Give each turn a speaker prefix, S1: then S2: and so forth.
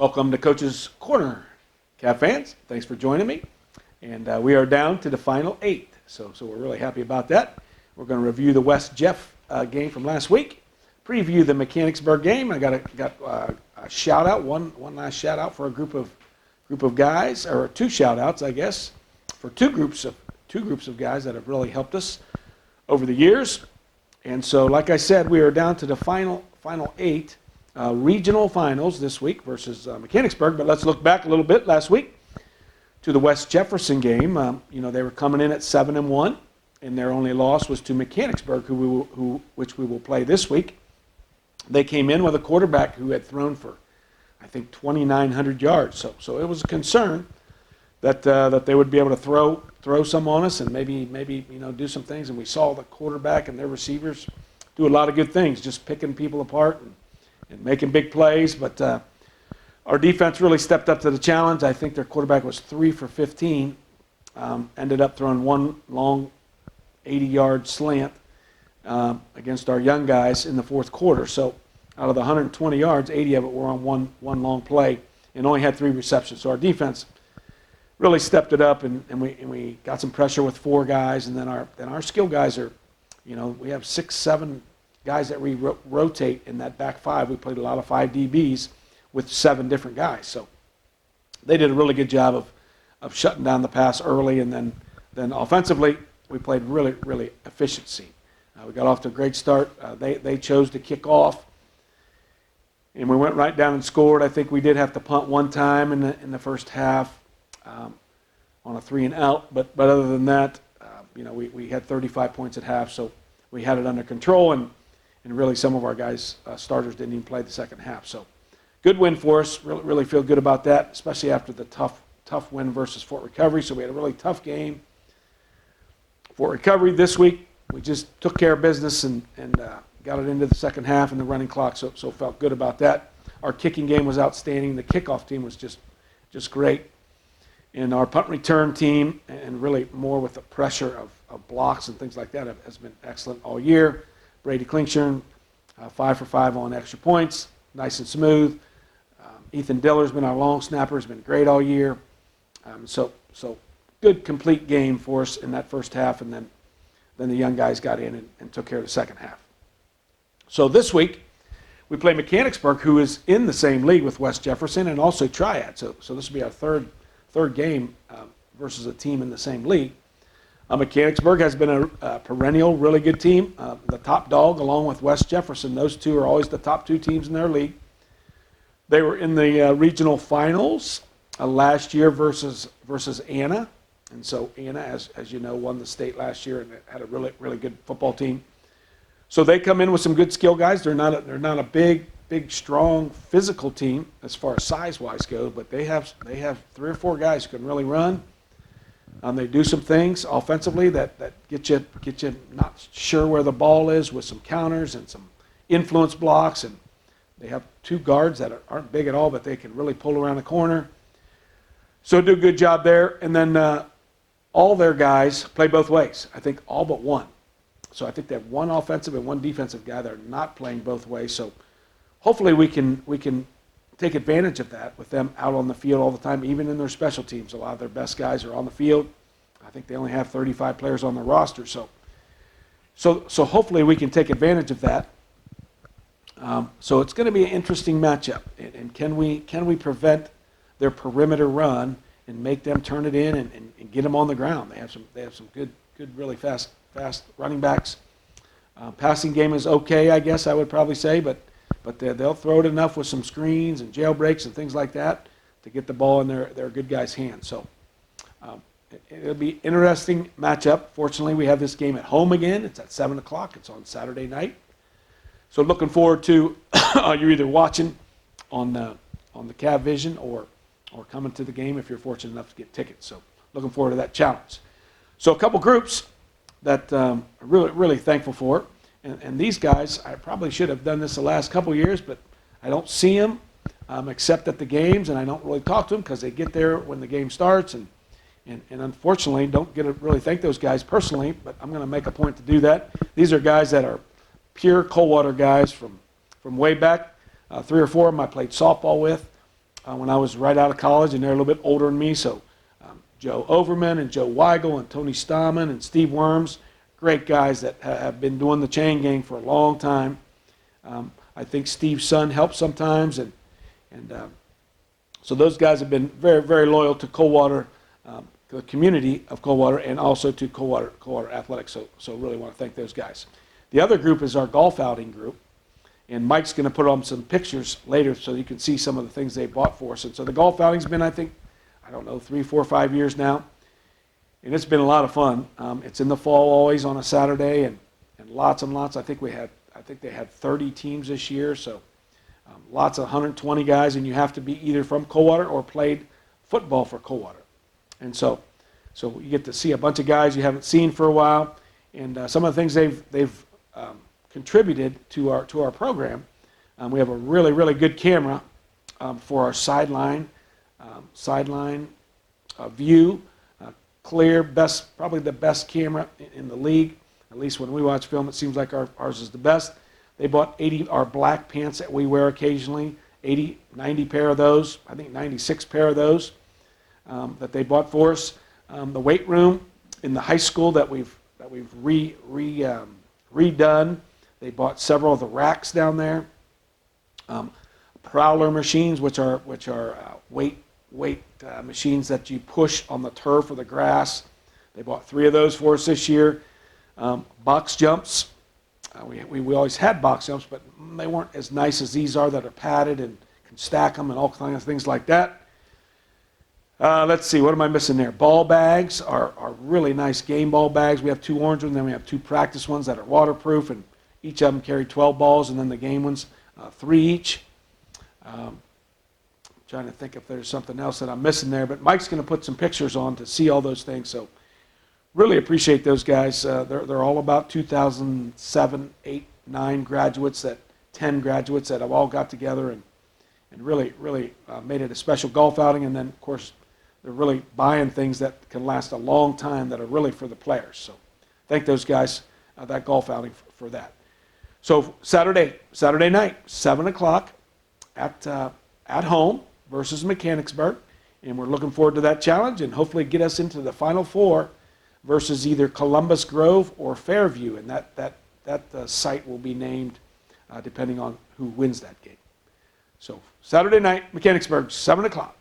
S1: Welcome to Coach's Corner. Cavs fans, thanks for joining me. And we are down to the final 8, so we're really happy about that. We're going to review the West Jeff game from last week, preview the Mechanicsburg game. I got a shout out, one last shout out for a group of guys, or 2 shout outs, I guess, for two groups of guys that have really helped us over the years. And so, like I said, we are down to the final 8 regional finals this week versus Mechanicsburg. But let's look back a little bit last week to the West Jefferson game. They were coming in at 7-1, and their only loss was to Mechanicsburg, which we will play this week. They came in with a quarterback who had thrown for, I think, 2,900 yards. So it was a concern that they would be able to throw some on us and maybe do some things. And we saw the quarterback and their receivers do a lot of good things, just picking people apart and making big plays. But our defense really stepped up to the challenge. I think their quarterback was 3 for 15, ended up throwing one long 80-yard slant against our young guys in the fourth quarter. So out of the 120 yards, 80 of it were on one long play and only had 3 receptions. So our defense really stepped it up, and we got some pressure with 4 guys, and then our skill guys are, we have 6, 7 guys that we rotate in that back 5. We played a lot of 5 DBs with 7 different guys. So they did a really good job of shutting down the pass early, and then offensively we played really, really efficiency. We got off to a great start. They chose to kick off, and we went right down and scored. I think we did have to punt one time in the first half on a 3-and-out, but other than that, we had 35 points at half, so we had it under control, and really some of our guys, starters, didn't even play the second half. So good win for us. Really feel good about that, especially after the tough win versus Fort Recovery. So we had a really tough game. Fort Recovery this week, we just took care of business and got it into the second half and the running clock, so felt good about that. Our kicking game was outstanding. The kickoff team was just great. And our punt return team, and really more with the pressure of blocks and things like that, has been excellent all year. Brady Klingshirn, 5 for 5 on extra points, nice and smooth. Ethan Diller's been our long snapper, has been great all year. So good, complete game for us in that first half, and then the young guys got in and took care of the second half. So this week, we play Mechanicsburg, who is in the same league with West Jefferson and also Triad. So this will be our third game versus a team in the same league. Mechanicsburg has been a perennial, really good team. The top dog, along with West Jefferson, those two are always the top 2 teams in their league. They were in the regional finals last year versus Anna, and so Anna, as you know, won the state last year and had a really, really good football team. So they come in with some good skill guys. They're not a big, strong, physical team as far as size-wise goes, but they have 3 or 4 guys who can really run. They do some things offensively that get you not sure where the ball is, with some counters and some influence blocks. And they have 2 guards that aren't big at all, but they can really pull around the corner. So do a good job there. And then all their guys play both ways. I think all but one. So I think they have 1 offensive and 1 defensive guy that are not playing both ways. So hopefully we can take advantage of that with them out on the field all the time, even in their special teams. A lot of their best guys are on the field. I think they only have 35 players on their roster. So hopefully we can take advantage of that. So it's going to be an interesting matchup. And can we prevent their perimeter run and make them turn it in and get them on the ground? They have some good really fast running backs. Passing game is okay, I guess I would probably say, but they'll throw it enough with some screens and jailbreaks and things like that to get the ball in their good guys' hands. So it'll be an interesting matchup. Fortunately, we have this game at home again. It's at 7 o'clock. It's on Saturday night. So looking forward to you're either watching on the Cav Vision or coming to the game if you're fortunate enough to get tickets. So looking forward to that challenge. So a couple groups that I'm really, really thankful for. And these guys, I probably should have done this the last couple of years, but I don't see them except at the games, and I don't really talk to them because they get there when the game starts. And unfortunately, don't get to really thank those guys personally, but I'm going to make a point to do that. These are guys that are pure Coldwater guys from way back. 3 or 4 of them I played softball with. when I was right out of college, and they're a little bit older than me. So Joe Overman and Joe Weigel and Tony Stahman and Steve Worms, great guys that have been doing the chain gang for a long time. I think Steve's son helps sometimes, and so those guys have been very, very loyal to Coldwater, the community of Coldwater, and also to Coldwater Athletics. So really want to thank those guys. The other group is our golf outing group, and Mike's going to put on some pictures later so you can see some of the things they bought for us. And so the golf outing's been, I think, 3, 4, 5 years now, and it's been a lot of fun. It's in the fall always on a Saturday, and lots and lots. I think they had 30 teams this year, so lots of 120 guys, and you have to be either from Coldwater or played football for Coldwater. And so you get to see a bunch of guys you haven't seen for a while, and some of the things they've contributed to our program. We have a really, really good camera for our sideline view, clear, probably the best camera in the league. At least when we watch film, it seems like ours is the best. They bought 80 our black pants that we wear occasionally, 90 pair of those, I think 96 pair of those that they bought for us. The weight room in the high school that we've redone. They bought several of the racks down there. Prowler machines, which are weight machines that you push on the turf or the grass. They bought 3 of those for us this year. Box jumps. We always had box jumps, but they weren't as nice as these are that are padded and can stack them and all kinds of things like that. Let's see, what am I missing there? Ball bags are really nice game ball bags. We have 2 orange ones, then we have 2 practice ones that are waterproof, and each of them carry 12 balls, and then the game ones, 3 each. Trying to think if there's something else that I'm missing there, but Mike's going to put some pictures on to see all those things, so really appreciate those guys. They're all about 2007, 8, 9 graduates, 10 graduates that have all got together and really made it a special golf outing. And then, of course, they're really buying things that can last a long time that are really for the players. So thank those guys, that golf outing for that. So Saturday night, 7 o'clock at home versus Mechanicsburg. And we're looking forward to that challenge and hopefully get us into the Final Four versus either Columbus Grove or Fairview. And that site will be named depending on who wins that game. So Saturday night, Mechanicsburg, 7 o'clock.